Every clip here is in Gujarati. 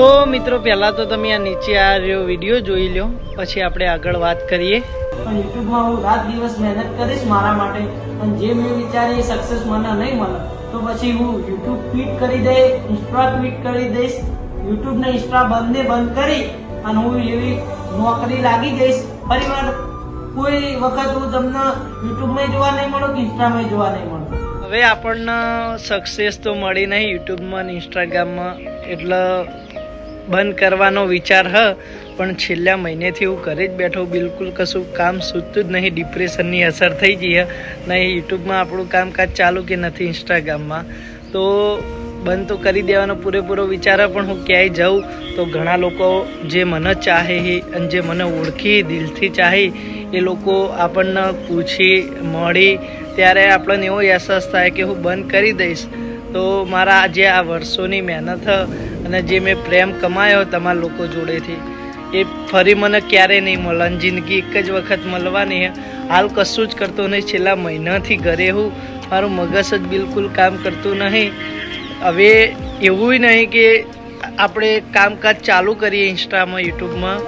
તો મિત્રો પહેલાં તો તમે આ નીચે આ રહ્યો વિડીયો જોઈ લો, પછી આપણે આગળ વાત કરીએ. પણ યુટ્યુબમાં હું રાત દિવસ મહેનત કરીશ મારા માટે, અને જે મેં વિચારી સક્સેસ મને નહીં મળે તો પછી હું યુટ્યુબ ટ્વીટ કરી દઈશ, ઇન્સ્ટા ટ્વીટ કરી દઈશ, યુટ્યુબ ને ઇન્સ્ટા બંને બંધ કરી અને હું એવી નોકરી લાગી જઈશ. ફરીવાર કોઈ વખત હું તમને યુટ્યુબમાં જોવા નહીં મળું કે ઇન્સ્ટામાં જોવા નહીં મળું. હવે આપણને સક્સેસ તો મળી નહીં યુટ્યુબમાં ને ઇન્સ્ટાગ્રામમાં, એટલે બંધ કરવાનો વિચાર હ. પણ છેલ્લા મહિનેથી હું ઘરે જ બેઠો, બિલકુલ કશું કામ સૂચતું જ નહીં. ડિપ્રેશનની અસર થઈ ગઈ હ. નહીં યુટ્યુબમાં આપણું કામકાજ ચાલુ કે નથી ઇન્સ્ટાગ્રામમાં, તો બંધ તો કરી દેવાનો પૂરેપૂરો વિચાર. પણ હું ક્યાંય જાઉં તો ઘણા લોકો જે મને ચાહે અને જે મને ઓળખી દિલથી ચાહે એ લોકો આપણને પૂછી મળી ત્યારે આપણને એવો અહેસાસ થાય કે હું બંધ કરી દઈશ તો મારા જે આ વર્ષોની મહેનત અને જે મેં પ્રેમ કમાયો તમારા લોકો જોડેથી એ ફરી મને ક્યારેય નહીં મળે. જિંદગી એક જ વખત મળવાની. હાલ કશું જ કરતો નહીં, છેલ્લા મહિનાથી ઘરે હું, મારું મગજ જ બિલકુલ કામ કરતું નહીં. હવે એવું નહીં કે આપણે કામકાજ ચાલુ કરીએ ઇન્સ્ટામાં યુટ્યુબમાં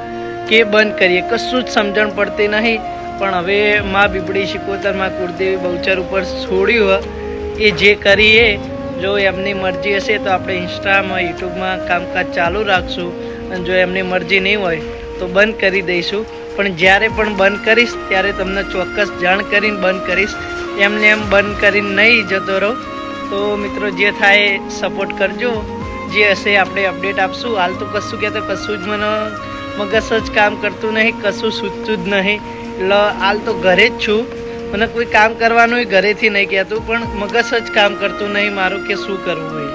કે બંધ કરીએ, કશું જ સમજણ પડતી નહીં. પણ હવે માં બીબડી શિકોતર માં કુળદેવી બહુચર ઉપર છોડ્યું એ જે કરીએ, જો એમની મરજી હશે તો આપણે ઇન્સ્ટામાં યુટ્યુબમાં કામકાજ ચાલુ રાખશું, અને જો એમની મરજી નહીં હોય તો બંધ કરી દઈશું. પણ જ્યારે પણ બંધ કરીશ ત્યારે તમને ચોક્કસ જાણ કરીને બંધ કરીશ, એમને એમ બંધ કરીને નહીં જતો રહો. તો મિત્રો જે થાય સપોર્ટ કરજો, જે હશે આપણે અપડેટ આપશું. હાલ તો કશું કહેતો કશું જ મને મગજ જ કામ કરતું નહીં, કશું સૂચતું જ નહીં. એટલે હાલ તો ઘરે જ છું, મને કોઈ કામ કરવાનું ઘરેથી નહીં કહેતું, પણ મગજ જ કામ કરતું નહીં મારું કે શું કરવું હોય.